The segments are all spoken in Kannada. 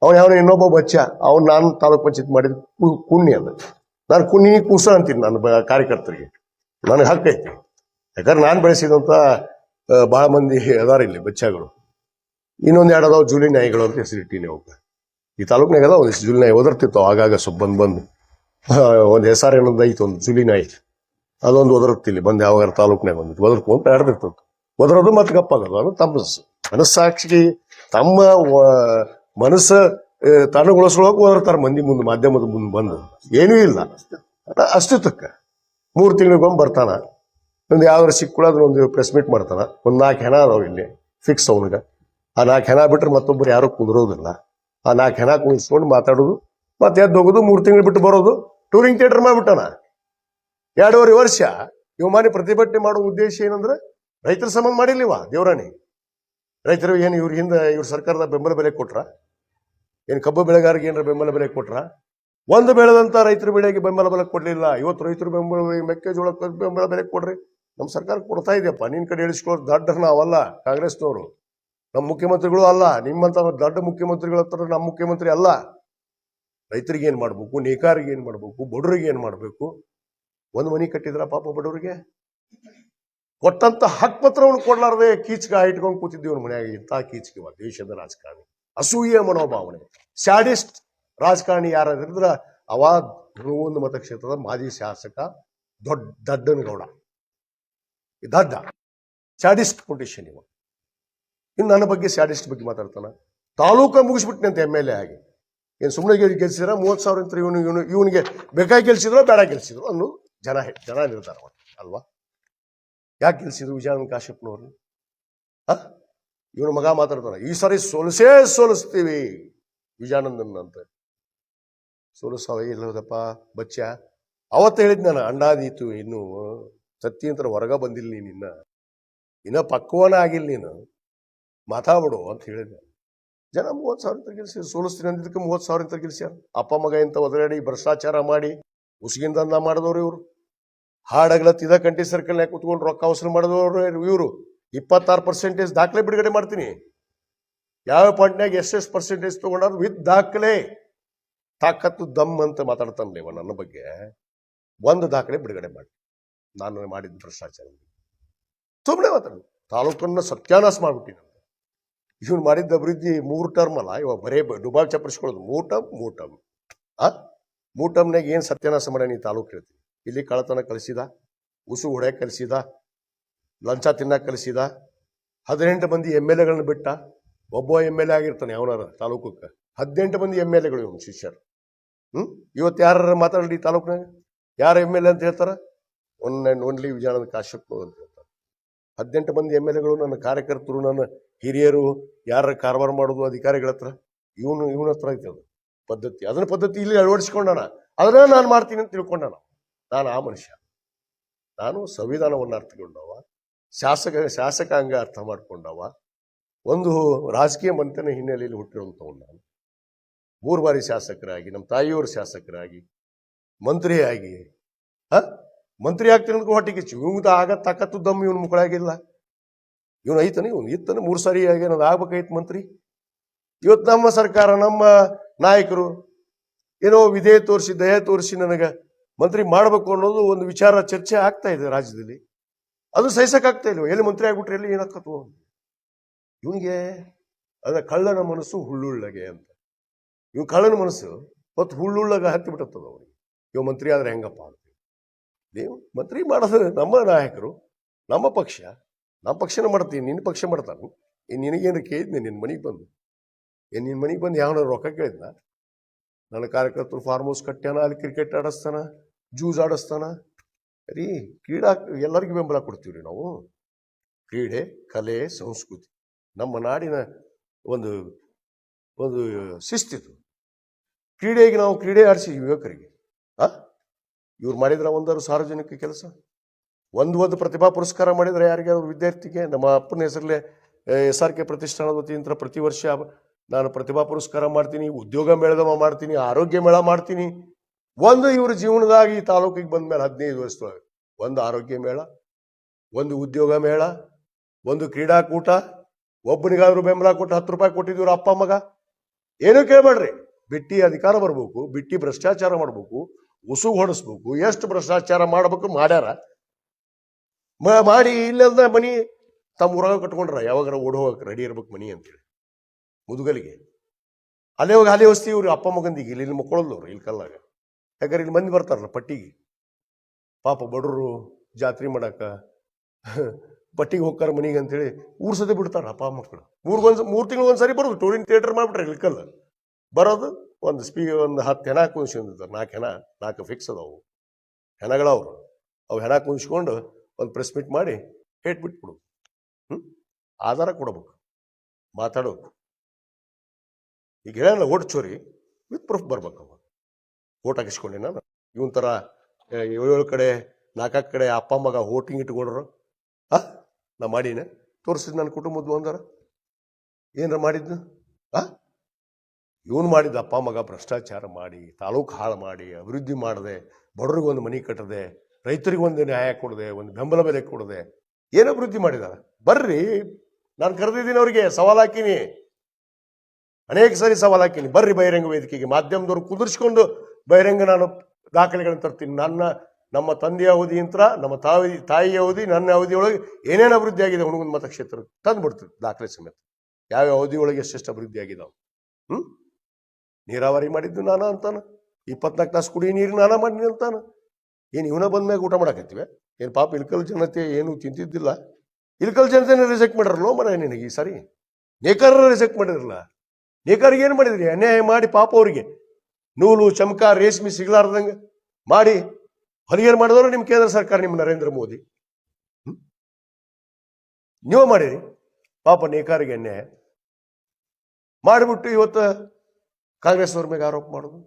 ಅವನು ಯಾವನ ಇನ್ನೊಬ್ಬ ಬಚ್ಚ ಅವ್ನು ನಾನು ತಾಲೂಕ್ ಪಂಚಾಯತ್ ಮಾಡಿದ ಕುಣ್ಣಿ ಅದ. ನಾನು ಕುಣ್ಣಿ ಕೂಸ ಅಂತೀನಿ ನಾನು ಕಾರ್ಯಕರ್ತರಿಗೆ. ನನಗೆ ಹಕ್ಕ ಐತಿ. ಯಾಕಂದ್ರೆ ನಾನು ಬೆಳೆಸಿದಂತ ಬಹಳ ಮಂದಿ ಅದಾರ ಇಲ್ಲಿ ಬಚ್ಚಾಗಳು. ಇನ್ನೊಂದು ಎರಡು ಅದಾವ ಜೂಲಿ ನಾಯಿಗಳು ಅಂತ ಹೆಸರಿಟ್ಟಿನಿ. ಅವಕ್ಕ ಈ ತಾಲೂಕ್ನಾಗ ಅದಾವ ಒಂದಿಷ್ಟು ಜೂಲಿ ನಾಯಿ ಒದರ್ತಿರ್ತಾವ ಆಗಾಗ ಸ್ವಲ್ಪ ಬಂದು ಒಂದು ಹೆಸರು ಏನೊಂದು ಐತಿ, ಒಂದು ಜೂಲಿ ನಾಯಿ ಅದೊಂದು ಒದರುತ್ತಿಲ್ಲಿ ಬಂದು ಯಾವಾಗ ತಾಲೂಕ್ನಾಗ ಬಂದಿತ್ತು ಒದರ್ಕೊಂತ ಆಡ್ತಿರ್ತದ. ಒದರೋದು ಮತ್ತೆ ಗಪ್ಪಾಗೋದು. ಅದು ತಮ್ಮ ಮನಸ್ಸಾಕ್ಷಿಗೆ ತಮ್ಮ ಮನಸ್ಸು ತನಗೊಳಿಸೋಕೆ ಒದರ್ತಾರ ಮಂದಿ ಮುಂದೆ, ಮಾಧ್ಯಮದ ಮುಂದೆ ಬಂದು. ಏನೂ ಇಲ್ಲ ಅಷ್ಟು ತಕ್ಕ 3 ತಿಂಗಳಿಗೊಮ್ಮೆ ಬರ್ತಾನ. ಒಂದು ಯಾವ್ದಾರು ಸಿಕ್ಕುಳಾದ್ರೆ ಒಂದು ಪ್ರೆಸ್ ಮೀಟ್ ಮಾಡ್ತಾನ. ಒಂದು 4 ಹೆಣ ಅದಾವ ಇಲ್ಲಿ ಫಿಕ್ಸ್ ಅವನಿಗೆ. ಆ 4 ಹೆಣ ಬಿಟ್ರೆ ಮತ್ತೊಬ್ಬರು ಯಾರು ಕುದುರೋದಿಲ್ಲ. ಆ 4 ಹೆಣ ಕುಣಿಸ್ಕೊಂಡು ಮಾತಾಡೋದು, ಮತ್ತೆ ಎದ್ದು ಹೋಗೋದು, 3 ತಿಂಗಳು ಬಿಟ್ಟು ಬರೋದು. Touring theatre ಮಾಡ್ಬಿಟ್ಟಾನ. 2.5 ವರ್ಷ ಇವ್ ಮಾನಿ ಪ್ರತಿಭಟನೆ ಮಾಡೋ ಉದ್ದೇಶ ಏನಂದ್ರೆ ರೈತರ ಸಂಬಂಧ ಮಾಡಿರ್ಲಿವ ದೇವರಾಣಿ. ರೈತರು ಏನು ಇವ್ರ ಹಿಂದೆ ಇವ್ರ ಸರ್ಕಾರದ ಬೆಂಬಲ ಬೆಲೆ ಕೊಟ್ರ? ಏನು ಕಬ್ಬು ಬೆಳೆಗಾರರಿಗೆ ಏನಾರ ಬೆಂಬಲ ಬೆಲೆ ಕೊಟ್ರ? ಒಂದು ಬೆಳೆದಂತ ರೈತರ ಬೆಳೆಗೆ ಬೆಂಬಲ ಬೆಲೆ ಕೊಡ್ಲಿಲ್ಲ. ಇವತ್ತು ರೈತರು ಬೆಂಬಲ ಮೆಕ್ಕೆಜೋಳಕ್ಕೆ ಬೆಂಬಲ ಬೆಲೆ ಕೊಡ್ರಿ. ನಮ್ಮ ಸರ್ಕಾರ ಕೊಡ್ತಾ ಇದೆಯಪ್ಪ. ನಿನ್ ಕಡೆ ಇಳಿಸ್ಕೊಳ್ಳೋದು ದೊಡ್ಡ ನಾವಲ್ಲ, ಕಾಂಗ್ರೆಸ್ನವರು. ನಮ್ಮ ಮುಖ್ಯಮಂತ್ರಿಗಳು ಅಲ್ಲ. ನಿಮ್ಮಂತ ದೊಡ್ಡ ಮುಖ್ಯಮಂತ್ರಿಗಳ ಹತ್ರ ನಮ್ಮ ಮುಖ್ಯಮಂತ್ರಿ ಅಲ್ಲ. ರೈತರಿಗೆ ಏನ್ ಮಾಡ್ಬೇಕು, ನೇಕಾರಿಗೆ ಏನ್ ಮಾಡ್ಬೇಕು, ಬಡವರಿಗೆ ಏನ್ ಮಾಡ್ಬೇಕು? ಒಂದು ಮನಿ ಕಟ್ಟಿದ್ರ ಪಾಪ ಬಡವರಿಗೆ? ಕೊಟ್ಟಂತ ಹಕ್ ಪತ್ರವನ್ನು ಕೊಡ್ಲಾರ್ದೆ ಕೀಚಕ ಇಟ್ಕೊಂಡು ಕೂತಿದ್ದೀವಿ ಮನೆಯಾಗ. ಇಂಥ ಕೀಚಕಿವ ದೇಶದ ರಾಜಕಾರಣಿ, ಅಸೂಯೆ ಮನೋಭಾವನೆ, ಸ್ಯಾಡಿಸ್ಟ್ ರಾಜಕಾರಣಿ ಯಾರಿದ್ರ ಅವ ಹುಣಗುಂದ ಮತಕ್ಷೇತ್ರದ ಮಾಜಿ ಶಾಸಕ ದಡ್ಡನಗೌಡ. ದಡ್ಡ ಸ್ಯಾಡಿಸ್ಟ್ ಪೊಲಿಟಿಷಿಯನ್ ಇವ. ಇನ್ನು ನನ್ನ ಬಗ್ಗೆ ಸ್ಯಾಡಿಸ್ಟ್ ಬಗ್ಗೆ ಮಾತಾಡ್ತಾನ. ತಾಲೂಕ ಮುಗಿಸ್ಬಿಟ್ನಿ ಅಂತ MLA ಆಗಿ. ಏನು ಸುಮ್ಮನೆ ಗೆಲ್ಸಿದ್ರ 30,000 ಅಂತ ಇವನಿಗೆ ಬೇಕಾಗಿ ಗೆಲ್ಸಿದ್ರು ಬೇಡ ಗೆಲ್ಸಿದ್ರು ಅನ್ನೋ ಜನ ನಿರ್ಧಾರ ಅಲ್ವಾ? ಯಾಕೆ ಗೆಲ್ಸಿದ್ರು ವಿಜಯಾನಂದ ಕಾಶ್ಯಪ್ನವ್ರು? ಇವನ ಮಗ ಮಾತಾಡ್ತಾನ, ಈ ಸಾರಿ ಸೋಲಿಸ್ತೀವಿ ವಿಜಯಾನಂದನ್ ಅಂತ. ಸೋಲಿಸ್ತಾವ ಇಲ್ಲದಪ್ಪ ಬಚ್ಚ. ಅವತ್ತು ಹೇಳಿದ್ ನಾನು, ಅಣ್ಣಾದೀತು ಇನ್ನು ಸತ್ಯಂತರ ಹೊರಗ ಬಂದಿಲ್ಲ ನೀನ್, ಇನ್ನ ಪಕ್ವನ ಆಗಿಲ್ಲ ನೀನು, ಮಾತಾಡ್ಬಿಡು ಅಂತ ಹೇಳಿದ್ದೆ. ಜನ 30,000 ಅಂತ ಗೆಲ್ಸಿದ್ರು. ಸೋಲಿಸ್ತೀನಿ ಅಂದಿದ್ದಕ್ಕೆ 30,000 ಅಂತ ಗೆಲ್ಸ್ಯಾರ. ಅಪ್ಪ ಮಗ ಇಂತ ಒದರಾಡಿ ಭ್ರಷ್ಟಾಚಾರ ಮಾಡಿ ಉಸಿಗಿನ ದಂಧ ಮಾಡಿದವ್ರು ಇವರು. ಹಾಡಗ್ಲತ್ತಿದ ಕಂಟಿ ಸರ್ಕಲ್ನಾಗ ಕುತ್ಕೊಂಡು ರೊಕ್ಕ ವಸೂಲು ಮಾಡಿದವರು ಇವರು. 26% ದಾಖಲೆ ಬಿಡುಗಡೆ ಮಾಡ್ತೀನಿ. ಯಾವ ಪಾಯಿಂಟ್ನಾಗ ಎಷ್ಟು ಪರ್ಸೆಂಟೇಜ್ ತಗೊಂಡ್ರು ವಿತ್ ದಾಖಲೆ. ತಾಕತ್ತು ದಮ್ ಅಂತ ಮಾತಾಡ್ತಾನೆ ಇವ ನನ್ನ ಬಗ್ಗೆ. ಒಂದು ದಾಖಲೆ ಬಿಡುಗಡೆ ಮಾಡಿ ನಾನು ಮಾಡಿದ ಭ್ರಷ್ಟಾಚಾರ. ಸುಮ್ಮನೆ ಮಾತಾಡ. ತಾಲೂಕನ್ನ ಸತ್ಯಾನಾಶ ಮಾಡ್ಬಿಟ್ಟಿನ. ಇವನು ಮಾಡಿದ್ದ ಅಭಿವೃದ್ಧಿ 3 ಟರ್ಮ್ ಅಲ್ಲ, ಇವಾಗ ಬರೇ ಡುಬಾಲ್ ಚಪ್ಪರಿಸ್ಕೊಳ್ಳೋದು. 3 ಟರ್ಮ್. 3 ಟರ್ಮ್ನಾಗ ಏನ್ ಸತ್ಯಾನಾಶ ಮಾಡ ನೀ ತಾಲೂಕು ಹೇಳ್ತೀನಿ. ಇಲ್ಲಿ ಕಳತನ ಕಲಿಸಿದ, ಉಸು ಹೊಡ್ಯಾಕ ಕಲಿಸಿದ, ಲಂಚ ತಿನ್ನಕ್ ಕಲಿಸಿದ, 18 ಮಂದಿ MLAಗಳನ್ನ ಬಿಟ್ಟ. ಒಬ್ಬ MLA ಆಗಿರ್ತಾನೆ ಅವನಾರ ತಾಲೂಕಕ್ಕೆ. 18 ಮಂದಿ MLAಗಳು ಇವನು ಶಿಷ್ಯರು. ಇವತ್ತು ಯಾರ ಮಾತಾಡಲಿ ತಾಲೂಕ್ನಾಗ? ಯಾರ MLA ಅಂತ ಹೇಳ್ತಾರ? One and only Vijayananda Kashyap ಅಂತ ಹೇಳ್ತಾರೆ. 18 ಮಂದಿ MLAಗಳು ನನ್ನ ಕಾರ್ಯಕರ್ತರು, ನನ್ನ ಹಿರಿಯರು, ಯಾರ ಕಾರವಾರ ಮಾಡೋದು ಅಧಿಕಾರಿಗಳ ಹತ್ರ. ಇವನ ಹತ್ರ ಐತೆ ಅದು ಪದ್ಧತಿ. ಅದನ್ನ ಪದ್ಧತಿ ಇಲ್ಲಿ ಅಳವಡಿಸ್ಕೊಂಡಾನ. ಅದನ್ನ ನಾನು ಮಾಡ್ತೀನಿ ಅಂತ ತಿಳ್ಕೊಂಡಾನ. ನಾನು ಆ ಮನುಷ್ಯ. ನಾನು ಸಂವಿಧಾನವನ್ನು ಅರ್ಥಕೊಂಡವ, ಶಾಸಕಾಂಗ ಅರ್ಥ ಮಾಡ್ಕೊಂಡವ, ಒಂದು ರಾಜಕೀಯ ಮಂಥನ ಹಿನ್ನೆಲೆಯಲ್ಲಿ ಹುಟ್ಟಿರುವಂಥವ್ ನಾನು. 3 ಬಾರಿ ಶಾಸಕರಾಗಿ, ನಮ್ಮ ತಾಯಿಯವರು ಶಾಸಕರಾಗಿ, ಮಂತ್ರಿಯಾಗಿ, ಮಂತ್ರಿ ಆಗ್ತೀನಿ ಅಂತ ಹೊಟ್ಟಿಗೆ ಇವ್ದ ಆಗ ತಾಕತ್ತು ದಮ್ ಇವನ್ ಮುಕ್ಕಳಾಗಿಲ್ಲ. ಇವನು ಐತಾನೆ, ಇವನು ಇತ್ತಾನೆ 3 ಸಾರಿ ಆಗಿ ಅನ್ನೋದು ಆಗ್ಬೇಕಾಯ್ತು ಮಂತ್ರಿ. ಇವತ್ತು ನಮ್ಮ ಸರ್ಕಾರ, ನಮ್ಮ ನಾಯಕರು ಏನೋ ವಿಧೇಯ ತೋರಿಸಿ, ದಯ ತೋರಿಸಿ ನನಗೆ ಮಂತ್ರಿ ಮಾಡಬೇಕು ಅನ್ನೋದು ಒಂದು ವಿಚಾರ ಚರ್ಚೆ ಆಗ್ತಾ ಇದೆ ರಾಜ್ಯದಲ್ಲಿ. ಅದು ಸಹಿಸಕ್ಕಾಗ್ತಾ ಇಲ್ಲ. ಎಲ್ಲಿ ಮಂತ್ರಿ ಆಗ್ಬಿಟ್ರೆ ಎಲ್ಲಿ ಏನಾಕತ್ವ ಇವನಿಗೆ? ಅದ ಕಳ್ಳನ ಮನಸ್ಸು ಹುಳ್ಳುಳ್ಳಗೆ ಅಂತ. ಇವ್ ಕಳ್ಳನ ಮನಸ್ಸು ಹೊತ್ತು ಹುಳ್ಳುಳ್ಳಗ ಹತ್ತಿ ಬಿಟ್ಟದ ಅವನಿಗೆ. ಇವ್ ಮಂತ್ರಿ ಆದ್ರೆ ಹೆಂಗಪ್ಪ ಅಂತ. ನೀವು ಮಂತ್ರಿ ಮಾಡೋದು ನಮ್ಮ ನಾಯಕರು, ನಮ್ಮ ಪಕ್ಷ. ನಮ್ಮ ಪಕ್ಷನ ಮಾಡ್ತೀನಿ, ನಿನ್ನ ಪಕ್ಷ ಮಾಡ್ತಾನೆ. ನಿನಗೇನು ಕೇಳಿದ್ನೆ ನಿನ್ನ ಮನೆಗೆ ಬಂದು? ನಿನ್ನ ಮನೆಗೆ ಬಂದು ಯಾವನ ರೊಕ್ಕ ಕೇಳಿದ್ನ? ನನ್ನ ಕಾರ್ಯಕರ್ತರು ಫಾರ್ಮ್ ಹೌಸ್ ಕಟ್ಟ್ಯಾನ, ಅಲ್ಲಿ ಕ್ರಿಕೆಟ್ ಆಡಿಸ್ತಾನ, ಜೂಸ್ ಆಡಿಸ್ತಾನ. ರೀ ಕ್ರೀಡಾ ಎಲ್ಲರಿಗೂ ಬೆಂಬಲ ಕೊಡ್ತೀವಿ ರೀ ನಾವು. ಕ್ರೀಡೆ, ಕಲೆ, ಸಂಸ್ಕೃತಿ ನಮ್ಮ ನಾಡಿನ ಒಂದು ಶಿಸ್ತಿತ್ತು. ಕ್ರೀಡೆಗೆ ನಾವು ಕ್ರೀಡೆ ಆಡಿಸಿ ಯುವಕರಿಗೆ. ಇವ್ರು ಮಾಡಿದ್ರ ಒಂದಾರು ಸಾರ್ವಜನಿಕ ಕೆಲಸ, ಒಂದು ಪ್ರತಿಭಾ ಪುರಸ್ಕಾರ ಮಾಡಿದ್ರೆ ಯಾರಿಗಾದ್ರು ವಿದ್ಯಾರ್ಥಿಗೆ? ನಮ್ಮ ಅಪ್ಪನ ಹೆಸರಲ್ಲೇ SRK ಪ್ರತಿಷ್ಠಾನದ ವತಿಯಿಂದ ಪ್ರತಿ ವರ್ಷ ನಾನು ಪ್ರತಿಭಾ ಪುರಸ್ಕಾರ ಮಾಡ್ತೀನಿ, ಉದ್ಯೋಗ ಮೇಳದ ಮಾಡ್ತೀನಿ, ಆರೋಗ್ಯ ಮೇಳ ಮಾಡ್ತೀನಿ. ಒಂದು ಇವ್ರ ಜೀವನದಾಗಿ ಈ ತಾಲೂಕಿಗೆ ಬಂದ ಮೇಲೆ 15 ವರ್ಷದೊಳಗೆ ಒಂದು ಆರೋಗ್ಯ ಮೇಳ, ಒಂದು ಉದ್ಯೋಗ ಮೇಳ, ಒಂದು ಕ್ರೀಡಾಕೂಟ, ಒಬ್ಬನಿಗಾದ್ರೂ ಬೆಂಬಲ ಕೊಟ್ಟು 10 ರೂಪಾಯಿ ಕೊಟ್ಟಿದ್ದೀವ್ರ ಅಪ್ಪ ಮಗ. ಏನು ಕೇಳಬೇಡ್ರಿ. ಬಿಟ್ಟಿ ಅಧಿಕಾರ ಬರ್ಬೇಕು, ಬಿಟ್ಟಿ ಭ್ರಷ್ಟಾಚಾರ ಮಾಡ್ಬೇಕು, ಉಸುಗು ಹೊಡಿಸ್ಬೇಕು, ಎಷ್ಟು ಭ್ರಷ್ಟಾಚಾರ ಮಾಡ್ಬೇಕು ಮಾಡ್ಯಾರ. ಮಾಡಿ ಇಲ್ಲದ ಮನಿ ತಮ್ಮ ಊರಾಗ ಕಟ್ಕೊಂಡ್ರ, ಯಾವಾಗಾರ ಓಡ್ ಹೋಗಕ್ಕೆ ರೆಡಿ ಇರ್ಬೇಕು ಮನಿ ಅಂತೇಳಿ ಮುದುಗಲಿಗೆ. ಅಲ್ಲೇ ಹೋಗಿ ಅಲ್ಲೇ ವಸ್ತಿ ಇವ್ರು ಅಪ್ಪ ಮಗಂದಿಗೆ ಇಲ್ಲಿ ಮಕ್ಕಳಲ್ಲವ್ರು ಇಲ್ಲಿ ಕಲ್ಲಾಗ. ಯಾಕಂದ್ರೆ ಇಲ್ಲಿ ಮಂದಿ ಬರ್ತಾರಲ್ಲ ಪಟ್ಟಿಗೆ, ಪಾಪ ಬಡವರು ಜಾತ್ರೆ ಮಾಡಾಕ ಪಟ್ಟಿಗೆ ಹೋಗ್ತಾರ ಮನಿಗೆ ಅಂತೇಳಿ ಊರ್ಸದೆ ಬಿಡ್ತಾರ ಅಪ್ಪ ಮಕ್ಕಳು. 3 ತಿಂಗಳು ಒಂದ್ಸರಿ ಬರೋದು. ಟೂರಿನ್ ಥಿಯೇಟರ್ ಮಾಡ್ಬಿಟ್ರೆ ಇಲ್ಕಲ್ಲ ಬರೋದು. ಒಂದು 10 ಹೆಣ ಕುಣಿಸ್ಕೊಂಡಿರ್ತಾರೆ. 4 ಹೆಣ, 4 ಫಿಕ್ಸ್ ಅದಾವು ಹೆಣಗಳವ್ರು. ಅವು ಹೆಣ ಕುಣಿಸ್ಕೊಂಡು ಒಂದು ಪ್ರೆಸ್ ಮೀಟ್ ಮಾಡಿ ಹೇಟ್ ಬಿಟ್ಬಿಡು. ಆಧಾರ ಕೊಡಬೇಕು, ಮಾತಾಡೋದು. ಈಗ ಹೇಳ ಓಟ್ ಚೋರಿ ವಿತ್ ಪ್ರೂಫ್ ಬರ್ಬೇಕು. ಅವ ಓಟ್ ಹಾಕಿಸ್ಕೊಂಡೆ ನಾನು ಇವನ್ ಥರ 7 ಕಡೆ 4 ಕಡೆ ಅಪ್ಪ ಮಗ ಓಟಿಂಗ್ ಇಟ್ಕೊಂಡ್ರು. ನಾ ಮಾಡಿನ ತೋರಿಸಿದ್ ನನ್ನ ಕುಟುಂಬದ ಒಂದರ ಏನಾರ ಮಾಡಿದ್ನು. ಇವನು ಮಾಡಿದ ಅಪ್ಪ ಮಗ ಭ್ರಷ್ಟಾಚಾರ ಮಾಡಿ, ತಾಲೂಕು ಹಾಳು ಮಾಡಿ, ಅಭಿವೃದ್ಧಿ ಮಾಡದೆ, ಬಡವರಿಗೆ ಒಂದು ಮನೆ ಕಟ್ಟದೆ, ರೈತರಿಗೆ ಒಂದು ನ್ಯಾಯ ಕೊಡದೆ, ಒಂದು ಬೆಂಬಲ ಬೆಲೆ ಕೊಡದೆ, ಏನು ಅಭಿವೃದ್ಧಿ ಮಾಡಿದಾರ? ಬರ್ರಿ, ನಾನು ಕರೆದಿದ್ದೀನಿ ಅವ್ರಿಗೆ, ಸವಾಲ್ ಹಾಕಿನಿ, ಅನೇಕ ಸರಿ ಸವಾಲ್ ಹಾಕಿನಿ. ಬರ್ರಿ ಬಹಿರಂಗ ವೇದಿಕೆಗೆ, ಮಾಧ್ಯಮದವ್ರು ಕುದುರಿಸ್ಕೊಂಡು ಬಹಿರಂಗ ನಾನು ದಾಖಲೆಗಳನ್ನು ತರ್ತೀನಿ. ನಮ್ಮ ತಂದೆಯ ಅವಧಿ ಯಂತ್ರ, ನಮ್ಮ ತಾಯಿಯ ಅವಧಿ, ನನ್ನ ಅವಧಿಯೊಳಗೆ ಏನೇನು ಅಭಿವೃದ್ಧಿ ಆಗಿದೆ ಹುಣಗುಂದ ಮತಕ್ಷೇತ್ರ ತಂದು ಬಿಡ್ತದೆ ದಾಖಲೆ ಸಮೇತ. ಯಾವ ಅವಧಿಯೊಳಗೆ ಎಷ್ಟೆಷ್ಟು ಅಭಿವೃದ್ಧಿ ಆಗಿದಾವ. ನೀರಾವರಿ ಮಾಡಿದ್ದು ನಾನ ಅಂತಾನ, 24 ತಾಸು ಕುಡಿ ನೀರು ನಾನ ಮಾಡಿನಿ ಅಂತಾನ. ಏನು ಇವನ ಬಂದ್ಮ್ಯಾಗ ಊಟ ಮಾಡಾಕತ್ತೀವಿ? ಏನು ಪಾಪ ಇಲ್ಕಲ್ ಜನತೆ ಏನು ತಿಂತಿದ್ದಿಲ್ಲ? ಇಲ್ಕಲ್ ಜನತೆನ ರಿಜೆಕ್ಟ್ ಮಾಡಿರಲ್ಲ ಮರ ನಿನಗೆ. ಈ ಸರಿ ನೇಕಾರರ ರಿಜೆಕ್ಟ್ ಮಾಡಿರಲ್ಲ. ನೇಕಾರಿಗೆ ಏನು ಮಾಡಿದ್ರಿ? ಅನ್ಯಾಯ ಮಾಡಿ ಪಾಪ ಅವ್ರಿಗೆ ನೂಲು ಚಮಕ ರೇಷ್ಮೆ ಸಿಗ್ಲಾರ್ದಂಗೆ ಮಾಡಿ ಹೊಲಿಗೆರು ಮಾಡಿದವರು ನಿಮ್ಮ ಕೇಂದ್ರ ಸರ್ಕಾರ, ನಿಮ್ಮ ನರೇಂದ್ರ ಮೋದಿ. ನೀವು ಮಾಡಿರಿ ಪಾಪ ನೇಕಾರಿಗೆ ಅನ್ಯಾಯ ಮಾಡಿಬಿಟ್ಟು ಇವತ್ತು ಕಾಂಗ್ರೆಸ್ ಅವ್ರ ಮೇಲೆ ಆರೋಪ ಮಾಡೋದು.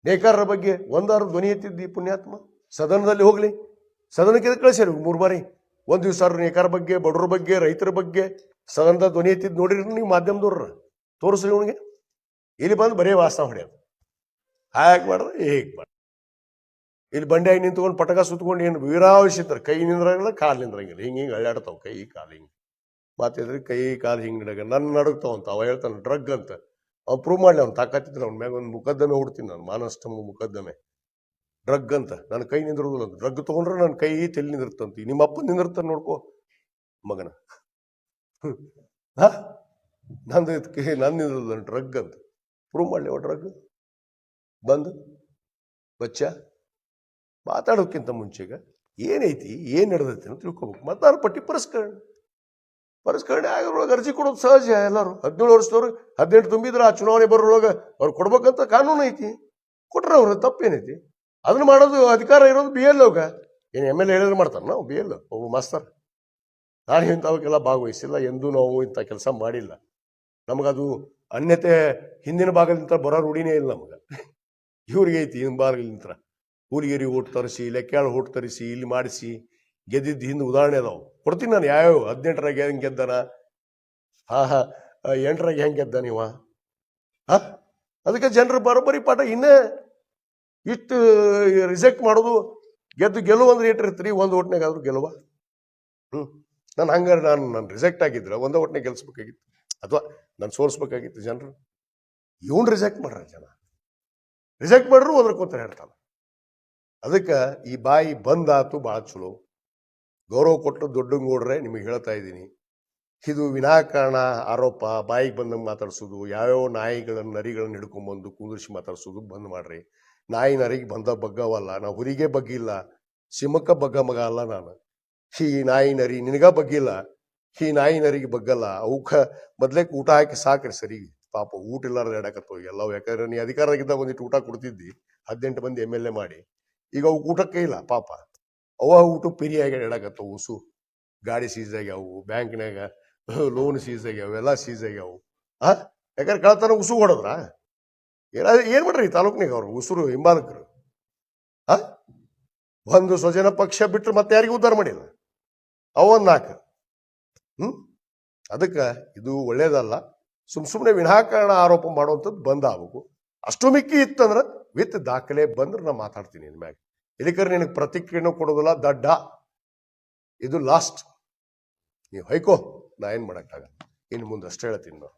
ನೇಕಾರರ ಬಗ್ಗೆ ಒಂದಾರು ಧ್ವನಿ ಎತ್ತಿದ್ದು ಈ ಪುಣ್ಯಾತ್ಮ ಸದನದಲ್ಲಿ ಹೋಗ್ಲಿ. ಸದನಕ್ಕೆ ಕಳಿಸ್ಯಾರ 3 ಬಾರಿ. ಒಂದು ದಿವಸ ನೇಕಾರ ಬಗ್ಗೆ, ಬಡವ್ರ ಬಗ್ಗೆ, ರೈತರ ಬಗ್ಗೆ ಸದನದ ಧ್ವನಿ ಎತ್ತಿದ್ದು ನೋಡಿರಿ ನೀವು ಮಾಧ್ಯಮದವ್ರ. ತೋರಿಸ್ರಿ ಅವನಿಗೆ. ಇಲ್ಲಿ ಬಂದು ಬರೀ ವಾಸನ ಹೊಡೆಯೋದು. ಹಾಗೆ ಮಾಡಿದ್ರೆ ಹೇಗೆ ಮಾಡಿ ಇಲ್ಲಿ ಬಂಡೆಯಾಗಿ ನಿಂತ್ಕೊಂಡು ಪಟಕ ಸುತ್ಕೊಂಡು ಏನು ವೀರಾವಶ್ಯತಾರೆ. ಕೈ ನಿಂದ್ರಂಗಿಲ್ಲ, ಕಾಲು ನಿಂದ್ರಂಗಿಲ್ಲ, ಹಿಂಗೆ ಅಳ್ಳಾಡ್ತಾವ ಕೈ ಕಾಲು. ಹಿಂಗೆ ಮಾತಿದ್ರೆ ಕೈ ಕಾಲು ಹಿಂಗೆ ನಡಗ ನನ್ನ ನಡುಗ್ತಾವಂತ. ಅವ ಹೇಳ್ತಾನೆ ಡ್ರಗ್ ಅಂತ. ಅವ್ನು ಪ್ರೂವ್ ಮಾಡಲಿ, ಅವ್ನು ತಾಕತ್ತಿದ್ರೆ ಅವ್ನ ಮ್ಯಾಗ ಒಂದು ಮುಕದ್ದಮೆ ಹುಡ್ತೀನಿ ನಾನು, ಮಾನಷ್ಟಮ ಮುಕದ್ದಮೆ. ಡ್ರಗ್ ಅಂತ ನನ್ನ ಕೈ ನಿಂದಿರೋದಿಲ್ಲ ಅಂತ. ಡ್ರಗ್ ತೊಗೊಂಡ್ರೆ ನನ್ನ ಕೈ ತೆಲ್ಲಿ ನಿಂದಿರ್ತಂತ. ನಿಮ್ಮ ಅಪ್ಪ ನಿಂದಿರ್ತಾನೆ ನೋಡ್ಕೋ ಮಗನ. ನಂದು ನಾನು ನಿಂದಿರೋದಿಲ್ಲ ಡ್ರಗ್ ಅಂತ. ಪ್ರೂವ್ ಮಾಡಲಿ ಅವ ಡ್ರಗ್ ಬಂದು ಬಚ್ಚ. ಮಾತಾಡೋಕ್ಕಿಂತ ಮುಂಚೆಗ ಏನೈತಿ, ಏನು ನಡೆದೈತಿ ಅಂತ ತಿಳ್ಕೊಬೇಕು. ಮತದಾರ ಪಟ್ಟಿ ಪರಿಷ್ಕರಣೆ ಆಗೋದ್ರೊಳಗೆ ಅರ್ಜಿ ಕೊಡೋದು ಸಹಜ. ಎಲ್ಲರೂ 17 ವರ್ಷದವ್ರು 18 ತುಂಬಿದ್ರೆ ಆ ಚುನಾವಣೆ ಬರೋದ್ರೊಳಗೆ ಅವ್ರು ಕೊಡ್ಬೇಕಂತ ಕಾನೂನು ಐತಿ. ಕೊಟ್ರೆ ಅವ್ರ ತಪ್ಪೇನೈತಿ? ಅದನ್ನ ಮಾಡೋದು ಅಧಿಕಾರ ಇರೋದು BLO. ಏನು MLA ಹೇಳಿದ್ರೆ ಮಾಡ್ತಾರೆ? ನಾವು BLO ಒಬ್ಬ ಮಾಸ್ತರ್. ನಾನು ಇಂಥವಕ್ಕೆಲ್ಲ ಭಾಗವಹಿಸಿಲ್ಲ, ಎಂದೂ ನಾವು ಇಂಥ ಕೆಲಸ ಮಾಡಿಲ್ಲ. ನಮಗದು ಅನ್ಯತೆ ಹಿಂದಿನ ಭಾಗದಿಂದ ಬರೋ ರೂಢಿನೇ ಇಲ್ಲ ನಮಗೆ. ಇವ್ರಿಗೆ ಐತಿ ಹಿಂದಿನ ಭಾಗದಿಂದ ಕೂಲಿಗೇರಿ ಓಟ್ ತರಿಸಿ, ಲೆಕ್ಕಾಳು ಓಟ್ ತರಿಸಿ, ಇಲ್ಲಿ ಮಾಡಿಸಿ ಗೆದ್ದಿದ್ದು ಹಿಂದೆ ಉದಾಹರಣೆ ಅದಾವು. ಕೊಡ್ತೀನಿ ನಾನು. ಯಾವ್ಯಾವ 18ರಾಗ ಹೆಂಗೆ ಗೆದ್ದಾನ, 8ರಾಗ ಹೆಂಗೆ ಗೆದ್ದ ನೀವ. ಅದಕ್ಕೆ ಜನರು ಬರೋಬ್ಬರಿ ಪಾಠ. ಇನ್ನೇ ಇಷ್ಟು ರಿಜೆಕ್ಟ್ ಮಾಡೋದು. ಗೆಲುವು ಅಂದ್ರೆ ಏಟಿರ್ತೀರಿ? 1 ಓಟ್ನಾಗ ಆದ್ರೂ ಗೆಲುವ. ನಾನು ಹಂಗಾರೆ ನಾನು ರಿಜೆಕ್ಟ್ ಆಗಿದ್ರೆ 1 ಓಟ್ನಾಗ ಗೆಲ್ಸ್ಬೇಕಾಗಿತ್ತು, ಅಥವಾ ನಾನು ಸೋಲ್ಸ್ಬೇಕಾಗಿತ್ತು ಜನರು. ಇವನ್ ರಿಜೆಕ್ಟ್ ಮಾಡ್ರ ಜನ. ರಿಜೆಕ್ಟ್ ಮಾಡ್ರು ಓದ್ರಕೋತಾರೆ ಹೇಳ್ತಾನೆ. ಅದಕ್ಕೆ ಈ ಬಾಯಿ ಬಂದಾತು ಭಾಳ ಚಲೋ. ಗೌರವ ಕೊಟ್ಟು ದೊಡ್ಡಂಗೋಡ್ರೆ ನಿಮಗೆ ಹೇಳ್ತಾ ಇದ್ದೀನಿ, ಇದು ವಿನಾಕಾರಣ ಆರೋಪ, ಬಾಯಿಗೆ ಬಂದಂಗೆ ಮಾತಾಡ್ಸೋದು, ಯಾವ್ಯಾವ ನಾಯಿಗಳನ್ನು ನರಿಗಳನ್ನು ಹಿಡ್ಕೊಂಡ್ಬಂದು ಕುಂದಿರಿಸಿ ಮಾತಾಡ್ಸೋದು ಬಂದ್ ಮಾಡ್ರಿ. ನಾಯಿ ನರಿಗೆ ಬಂದ ಬಗ್ಗವಲ್ಲ, ನಾವು ಹುರಿಗೆ ಬಗ್ಗಿಲ್ಲ, ಸಿಂಹಕ್ಕ ಬಗ್ಗ ಮಗ ಅಲ್ಲ ನಾನು. ಈ ನಾಯಿ ನರಿ ನಿನಗ ಬಗ್ಗಿಲ್ಲ, ಈ ನಾಯಿ ನರಿಗೆ ಬಗ್ಗಲ್ಲ. ಅವಕ್ಕ ಮೊದ್ಲೇಕ್ ಊಟ ಹಾಕಿ ಸಾಕ್ರಿ ಸರಿ. ಪಾಪ ಊಟ ಇಲ್ಲಾರ ಎಡಕತ್ತವ ಎಲ್ಲವು. ಯಾಕಂದ್ರೆ ನೀ ಅಧಿಕಾರದಾಗಿದ್ದಾಗ ಒಂದಿಟ್ಟು ಊಟ ಕೊಡ್ತಿದ್ದಿ, 18 ಮಂದಿ MLA ಮಾಡಿ. ಈಗ ಅವು ಊಟಕ್ಕೆ ಇಲ್ಲ ಪಾಪ. ಅವ ಊಟ ಪಿರಿಯಾಗಿ ಎಡಕತ್ತವು. ಉಸು ಗಾಡಿ ಸೀಸ್ ಆಗ್ಯಾವು, ಬ್ಯಾಂಕ್ನಾಗ ಲೋನ್ ಸೀಸ್ ಆಗ್ಯಾವ, ಎಲ್ಲ ಸೀಸ್ ಆಗ್ಯಾವು. ಯಾಕಂದ್ರೆ ಕಳ್ತನ ಉಸು ಹೊಡದ್ರ ಏನ್ ಮಾಡ್ರಿ ತಾಲೂಕ್ನಾಗ ಅವ್ರು ಉಸುರು ಹಿಂಬಾಲಕರು. ಒಂದು ಸ್ವಜನ ಪಕ್ಷ ಬಿಟ್ಟರೆ ಮತ್ತೆ ಯಾರಿಗೂ ಉದ್ಧಾರ ಮಾಡಿಲ್ಲ. ಅವನ್ 4. ಅದಕ್ಕೆ ಇದು ಒಳ್ಳೇದಲ್ಲ. ಸುಮ್ಮನೆ ವಿನಾಕಾರಣ ಆರೋಪ ಮಾಡುವಂಥದ್ದು ಬಂದ್ ಆಗ್ಬೇಕು. ಅಷ್ಟು ಮಿಕ್ಕಿ ಇತ್ತಂದ್ರೆ ವಿತ್ ದಾಖಲೆ ಬಂದ್ರೆ ನಾ ಮಾತಾಡ್ತೀನಿ ಇನ್ಮ್ಯಾಗ. ಇಲ್ಲಿಕರ್ ನಿನಗೆ ಪ್ರತಿಕ್ರಿಯೆನೂ ಕೊಡೋದಿಲ್ಲ ದಡ್ಡ. ಇದು ಲಾಸ್ಟ್. ನೀವು ಹೈಕೋ, ನಾ ಏನ್ ಮಾಡಕ್ಕಾಗಲ್ಲ. ಇನ್ನು ಮುಂದೆ ಅಷ್ಟೇ ಹೇಳ್ತೀನಿ ನಾನು.